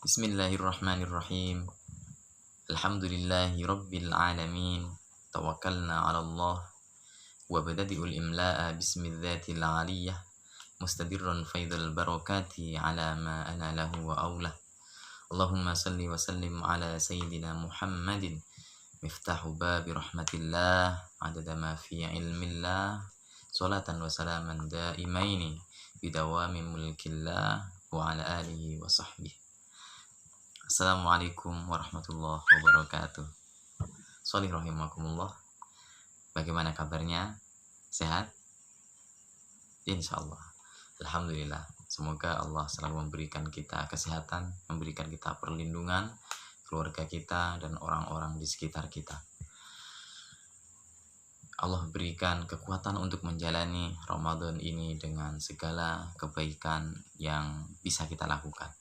Bismillahirrahmanirrahim. Alhamdulillahi rabbil alamin. Tawakkalna 'ala Allah wa badadi'ul imla'a bismidzatil 'aliyah. Mustadirran faidal barakati 'ala ma ana lahu wa aulah. Allahumma salli wa sallim 'ala sayyidina Muhammadin miftahu babi rahmatillah adada ma fi ilmillah. Salatan wa salaman daimaini bidawami mulkillah wa 'ala alihi wa sahbihi. Assalamualaikum warahmatullahi wabarakatuh. Sholih rahimakumullah. Bagaimana kabarnya? Sehat? Insyaallah. Alhamdulillah. Semoga Allah selalu memberikan kita kesehatan, memberikan kita perlindungan, keluarga kita dan orang-orang di sekitar kita. Allah berikan kekuatan untuk menjalani Ramadan ini dengan segala kebaikan yang bisa kita lakukan.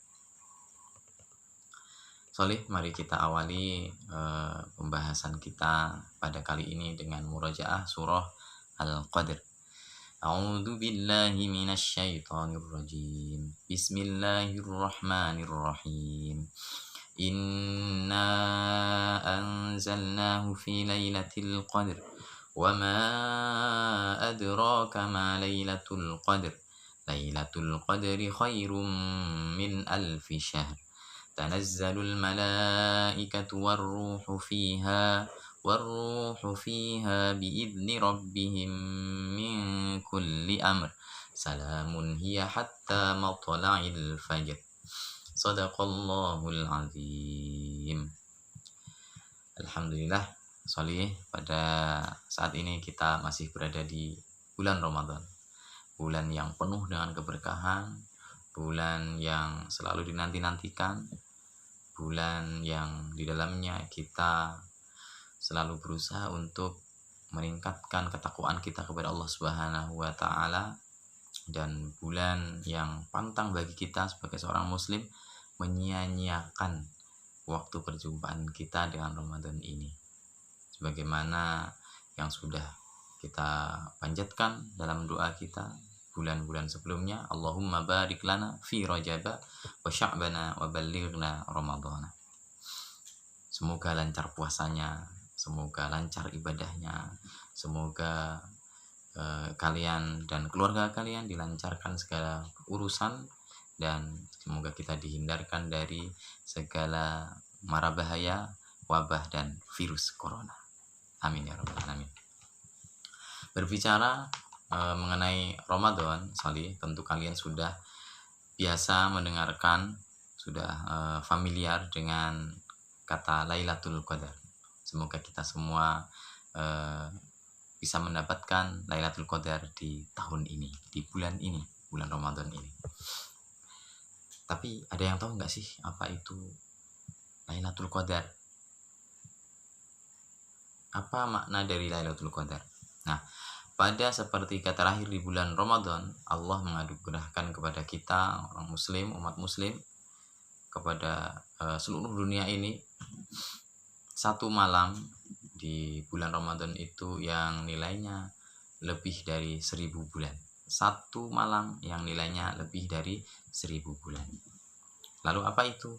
Solih, mari kita awali pembahasan kita pada kali ini dengan murajaah surah Al-Qadr. A'udzu billahi minasy syaithanir rajim. Bismillahirrahmanirrahim. Inna anzalnahu fi lailatul qadr. Wa ma adraka ma lailatul qadr. Lailatul qadri khairum min alfi syahr. تنزل الملائكة والروح فيها بإذن ربهم من كل أمر سلام هي حتى مطلع الفجر صدق الله العظيم. Alhamdulillah, Sholih, pada saat ini kita masih berada di bulan Ramadan, bulan yang penuh dengan keberkahan, bulan yang selalu dinanti-nantikan, bulan yang di dalamnya kita selalu berusaha untuk meningkatkan ketakwaan kita kepada Allah Subhanahu wa taala, dan bulan yang pantang bagi kita sebagai seorang muslim menyia-nyiakan waktu perjumpaan kita dengan Ramadan ini. Sebagaimana yang sudah kita panjatkan dalam doa kita bulan-bulan sebelumnya, Allahumma barik lana fi Rajab wa Sya'bana wa ballighna Ramadhana. Semoga lancar puasanya, semoga lancar ibadahnya, semoga kalian dan keluarga kalian dilancarkan segala urusan, dan semoga kita dihindarkan dari segala mara bahaya, wabah dan virus corona. Amin ya rabbal alamin. Berbicara mengenai Ramadan, Sholih, tentu kalian sudah biasa mendengarkan, sudah familiar dengan kata Lailatul Qadar. Semoga kita semua bisa mendapatkan Lailatul Qadar di tahun ini, di bulan ini, bulan Ramadan ini. Tapi ada yang tahu nggak sih apa itu Lailatul Qadar? Apa makna dari Lailatul Qadar? Nah, pada sepertiga terakhir di bulan Ramadan, Allah menganugerahkan kepada kita, orang muslim, umat muslim, kepada seluruh dunia ini, satu malam di bulan Ramadan itu yang nilainya lebih dari 1000 bulan. Satu malam yang nilainya lebih dari 1000 bulan. Lalu apa itu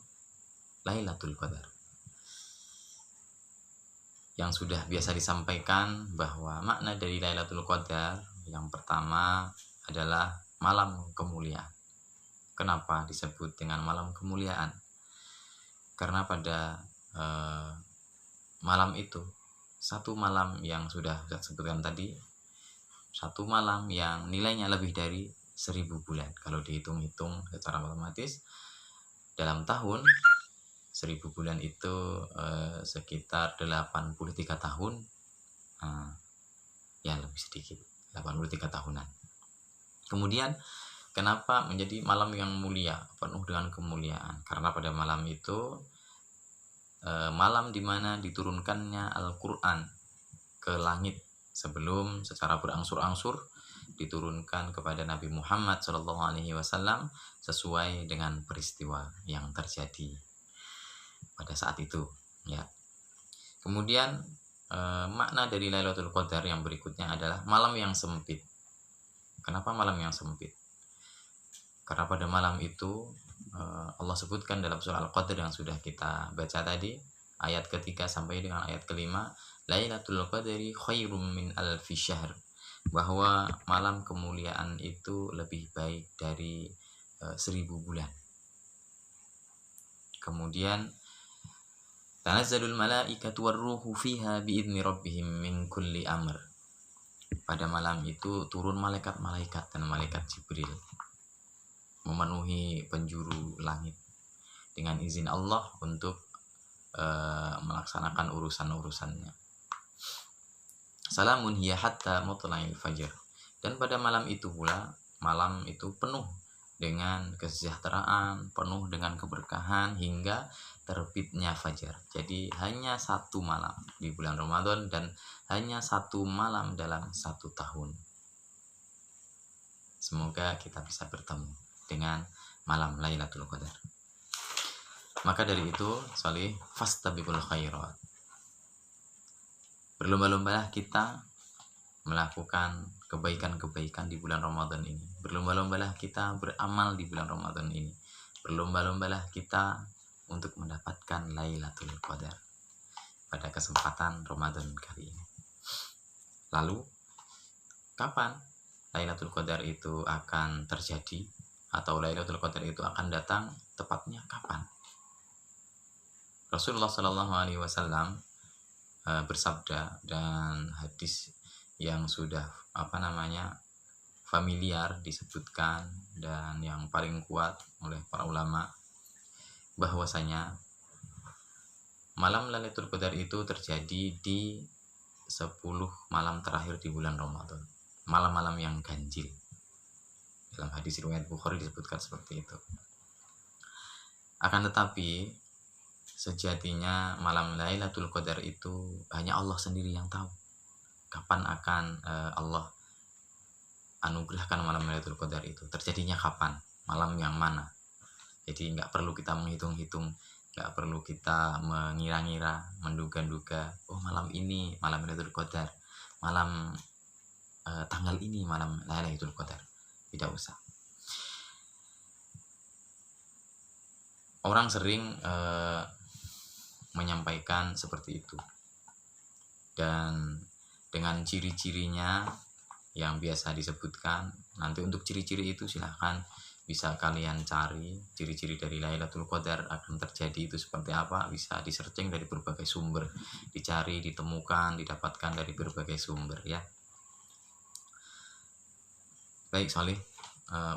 Lailatul Qadar? Yang sudah biasa disampaikan bahwa makna dari Lailatul Qadar yang pertama adalah malam kemuliaan. Kenapa disebut dengan malam kemuliaan? Karena pada malam itu, satu malam yang sudah saya sebutkan tadi, satu malam yang nilainya lebih dari 1000 bulan. Kalau dihitung-hitung secara matematis, dalam tahun 1000 bulan itu sekitar 83 tahun, ya lebih sedikit, 83 tahunan. Kemudian kenapa menjadi malam yang mulia, penuh dengan kemuliaan? Karena pada malam itu malam dimana diturunkannya Al-Quran ke langit, sebelum secara berangsur-angsur diturunkan kepada Nabi Muhammad SAW sesuai dengan peristiwa yang terjadi pada saat itu, ya. Kemudian makna dari Lailatul Qadar yang berikutnya adalah malam yang sempit. Kenapa malam yang sempit? Karena pada malam itu Allah sebutkan dalam surah Al-Qadr yang sudah kita baca tadi, ayat ketiga sampai dengan ayat kelima, Lailatul Qadri khairum min alfi syahr, bahwa malam kemuliaan itu lebih baik dari 1000 bulan. Kemudian tanazzalul malaikatu warruhu fiha biidzni rabbihim min kulli amr, pada malam itu turun malaikat-malaikat dan malaikat Jibril memenuhi penjuru langit dengan izin Allah untuk melaksanakan urusan-urusannya. Salamun hiya hatta matla'il fajr, dan pada malam itu pula, malam itu penuh dengan kesejahteraan, penuh dengan keberkahan hingga terbitnya fajar. Jadi hanya satu malam di bulan Ramadan dan hanya satu malam dalam 1 tahun. Semoga kita bisa bertemu dengan malam Lailatul Qadar. Maka dari itu, Sholih, fastabiqul khairat. Berlomba-lombalah kita melakukan kebaikan-kebaikan di bulan Ramadan ini. Berlomba-lombalah kita beramal di bulan Ramadan ini. Berlomba-lombalah kita untuk mendapatkan Lailatul Qadar pada kesempatan Ramadan kali ini. Lalu, kapan Lailatul Qadar itu akan terjadi, atau Lailatul Qadar itu akan datang, tepatnya kapan? Rasulullah SAW bersabda, dan hadis yang sudah familiar disebutkan dan yang paling kuat oleh para ulama, bahwasanya malam Lailatul Qadar itu terjadi di 10 malam terakhir di bulan Ramadan, malam-malam yang ganjil. Dalam hadis riwayat Bukhari disebutkan seperti itu. Akan tetapi sejatinya malam Lailatul Qadar itu hanya Allah sendiri yang tahu kapan akan Allah anugerahkan malam Lailatul Qadar itu. Terjadinya kapan, malam yang mana. Jadi nggak perlu kita menghitung-hitung, nggak perlu kita mengira-ngira, menduga-duga, oh malam ini malam Lailatul Qadar, malam tanggal ini malam Lailatul Qadar. Tidak usah. Orang sering menyampaikan seperti itu, dan dengan ciri-cirinya yang biasa disebutkan. Nanti untuk ciri-ciri itu silahkan bisa kalian cari, ciri-ciri dari Lailatul Qadar akan terjadi itu seperti apa, bisa di searching dari berbagai sumber, dicari, ditemukan, didapatkan dari berbagai sumber ya. Baik Sholih,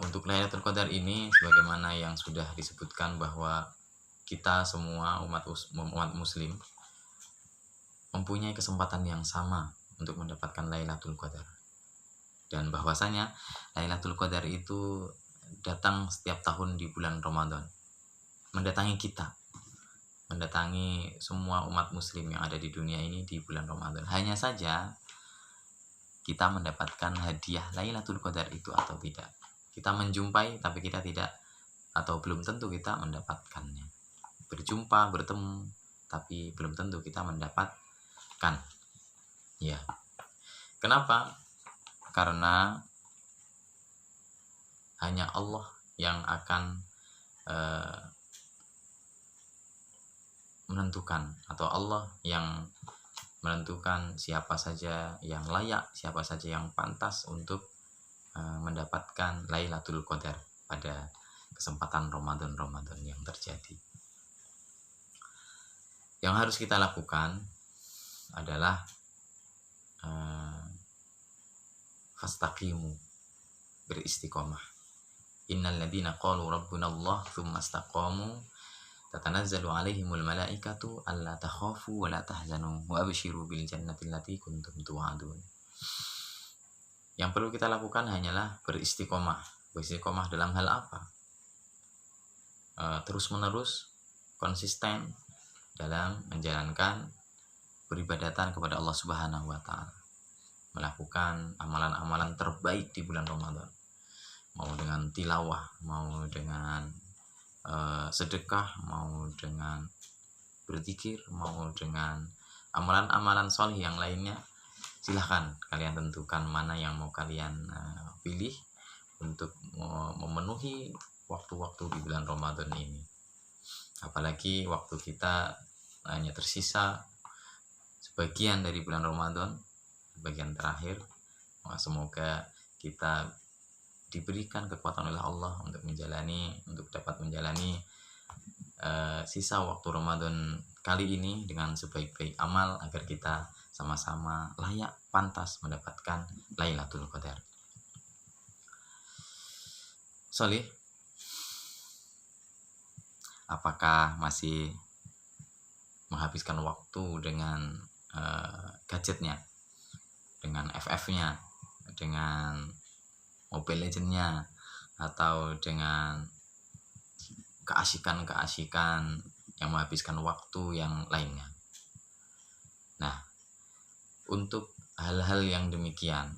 untuk Lailatul Qadar ini sebagaimana yang sudah disebutkan bahwa kita semua umat muslim mempunyai kesempatan yang sama untuk mendapatkan Lailatul Qadar, dan bahwasanya Lailatul Qadar itu datang setiap tahun di bulan Ramadan, mendatangi kita, mendatangi semua umat muslim yang ada di dunia ini di bulan Ramadan. Hanya saja kita mendapatkan hadiah Lailatul Qadar itu atau tidak. Kita menjumpai tapi kita tidak, atau belum tentu kita mendapatkannya. Berjumpa, bertemu, tapi belum tentu kita mendapatkan. Ya. Kenapa? Karena hanya Allah yang akan menentukan, atau Allah yang menentukan siapa saja yang layak, siapa saja yang pantas untuk mendapatkan Lailatul Qadar pada kesempatan Ramadan yang terjadi. Yang harus kita lakukan adalah fastaqimu, beristiqomah. Innal ladzina qalu rabbuna Allah tsumma istaqamu tatanazzalu alaihimul malaikatu alla takhafu wa la tahzanu wa abshiru bil jannati allati kuntum tu'adun. Yang perlu kita lakukan hanyalah beristiqomah. Beristiqomah dalam hal apa? Terus-menerus konsisten dalam menjalankan peribadatan kepada Allah Subhanahu wa taala. Melakukan amalan-amalan terbaik di bulan Ramadan. Mau dengan tilawah, mau dengan sedekah, mau dengan berzikir, mau dengan amalan-amalan sholih yang lainnya. Silahkan kalian tentukan mana yang mau kalian pilih untuk memenuhi waktu-waktu di bulan Ramadan ini. Apalagi waktu kita hanya tersisa sebagian dari bulan Ramadan, bagian terakhir. Semoga kita diberikan kekuatan oleh Allah untuk dapat menjalani sisa waktu Ramadan kali ini dengan sebaik-baik amal, agar kita sama-sama layak pantas mendapatkan Lailatul Qadar. Solih, apakah masih menghabiskan waktu dengan gadgetnya, dengan FF-nya, dengan Mobile Legends-nya, atau dengan keasikan-keasikan yang menghabiskan waktu yang lainnya? Nah, untuk hal-hal yang demikian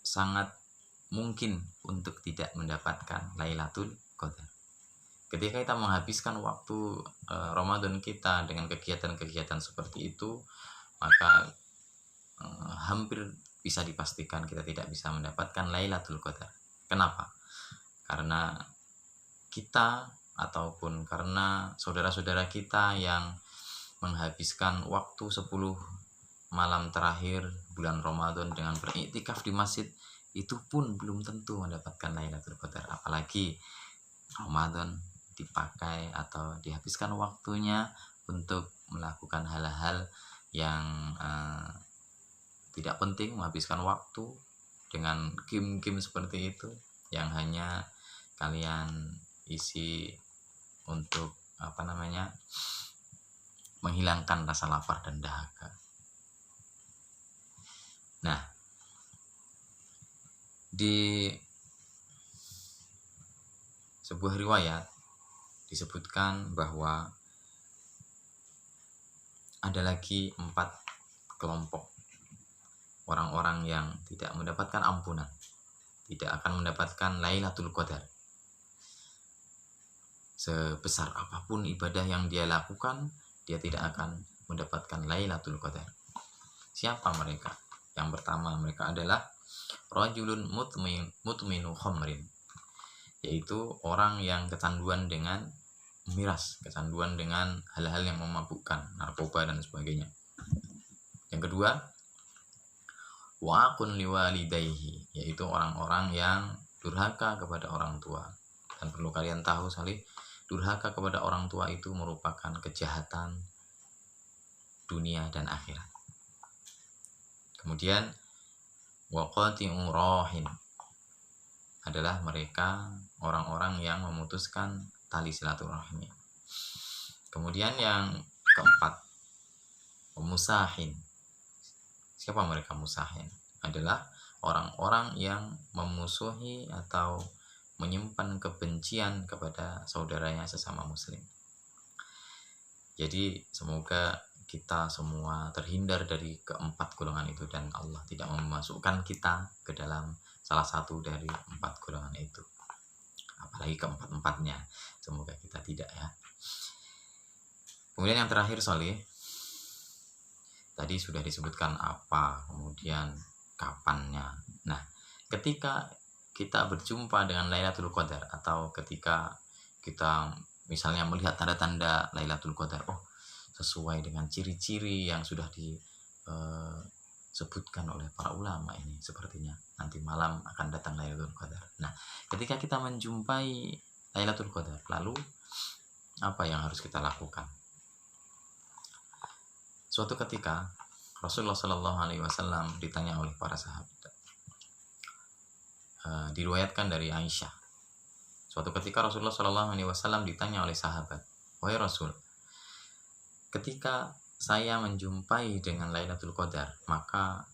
sangat mungkin untuk tidak mendapatkan Lailatul Qadar. Ketika kita menghabiskan waktu Ramadan kita dengan kegiatan-kegiatan seperti itu, maka hampir bisa dipastikan kita tidak bisa mendapatkan Lailatul Qadar. Kenapa? Karena kita ataupun karena saudara-saudara kita yang menghabiskan waktu 10 malam terakhir bulan Ramadan dengan beriktikaf di masjid, itu pun belum tentu mendapatkan Lailatul Qadar. Apalagi Ramadan dipakai atau dihabiskan waktunya untuk melakukan hal-hal yang tidak penting, menghabiskan waktu dengan game-game seperti itu yang hanya kalian isi untuk menghilangkan rasa lapar dan dahaga. Nah, di sebuah riwayat disebutkan bahwa ada lagi 4 kelompok orang-orang yang tidak mendapatkan ampunan, tidak akan mendapatkan Lailatul Qadar. Sebesar apapun ibadah yang dia lakukan, dia tidak akan mendapatkan Lailatul Qadar. Siapa mereka? Yang pertama, mereka adalah rajulun mutminu khamrin, yaitu orang yang kecanduan dengan miras, kecanduan dengan hal-hal yang memabukkan, narkoba dan sebagainya. Yang kedua, wa'aqun liwalidayhi, yaitu orang-orang yang durhaka kepada orang tua. Dan perlu kalian tahu sekali, durhaka kepada orang tua itu merupakan kejahatan dunia dan akhirat. Kemudian waqati'u rahin, adalah mereka orang-orang yang memutuskan tali silaturahmi. Kemudian yang keempat, musahin. Siapa mereka musahin? Adalah orang-orang yang memusuhi atau menyimpan kebencian kepada saudaranya sesama muslim. Jadi semoga kita semua terhindar dari keempat golongan itu, dan Allah tidak memasukkan kita ke dalam salah satu dari 4 golongan itu, apalagi keempat-empatnya. Semoga kita tidak, ya. Kemudian yang terakhir, Solih, tadi sudah disebutkan apa, kemudian kapannya. Nah, ketika kita berjumpa dengan Lailatul Qadar, atau ketika kita misalnya melihat tanda-tanda Lailatul Qadar, sesuai dengan ciri-ciri yang sudah disebutkan oleh para ulama ini, sepertinya nanti malam akan datang Lailatul Qadar. Nah, ketika kita menjumpai Lailatul Qadar, lalu apa yang harus kita lakukan? Suatu ketika Rasulullah SAW ditanya oleh para sahabat. Diriwayatkan dari Aisyah. Suatu ketika Rasulullah SAW ditanya oleh sahabat, "Wahai Rasul, ketika saya menjumpai dengan Lailatul Qadar, maka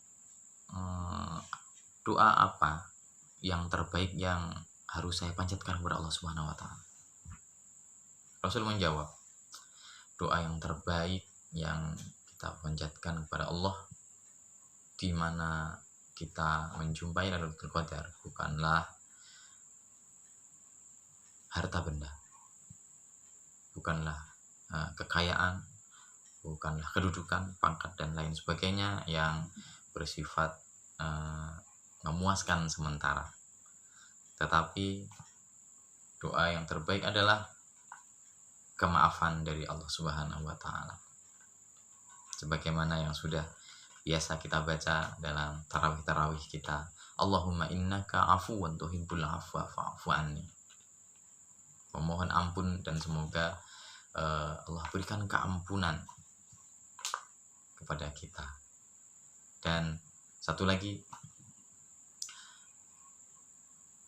doa apa yang terbaik yang harus saya panjatkan kepada Allah Subhanahu wa Ta'ala?" Rasul menjawab, doa yang terbaik yang kita panjatkan kepada Allah di mana kita menjumpai Lailatul Qadar bukanlah harta benda, bukanlah kekayaan, bukanlah kedudukan, pangkat dan lain sebagainya yang bersifat memuaskan sementara. tetapi doa yang terbaik adalah kemaafan dari Allah Subhanahu wa taala. Sebagaimana yang sudah biasa kita baca dalam tarawih kita, Allahumma innaka afuwan tuhibbul afwa fa'fu anni. Memohon ampun dan semoga Allah berikan keampunan kepada kita. Dan satu lagi,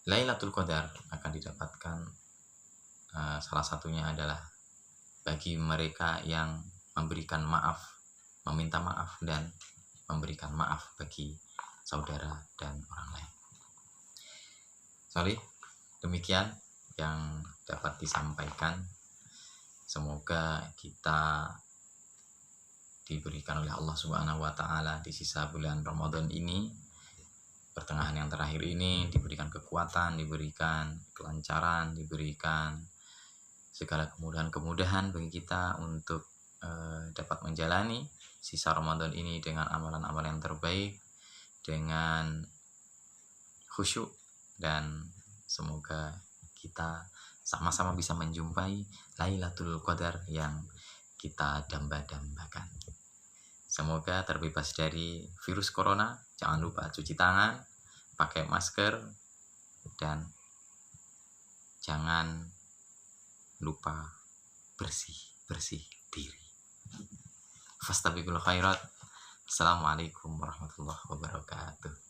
Lailatul Qadar akan didapatkan salah satunya adalah bagi mereka yang memberikan maaf, meminta maaf dan memberikan maaf bagi saudara dan orang lain. Demikian yang dapat disampaikan. Semoga kita diberikan oleh Allah Subhanahu wa taala di sisa bulan Ramadan ini, pertengahan yang terakhir ini, diberikan kekuatan, diberikan kelancaran, diberikan segala kemudahan-kemudahan bagi kita untuk dapat menjalani sisa Ramadan ini dengan amalan-amalan yang terbaik, dengan khusyuk, dan semoga kita sama-sama bisa menjumpai Lailatul Qadar yang kita damba-dambakan. Semoga terbebas dari virus corona. Jangan lupa cuci tangan, pakai masker, dan jangan lupa bersih diri. Fastabiqul khairat. Assalamualaikum warahmatullahi wabarakatuh.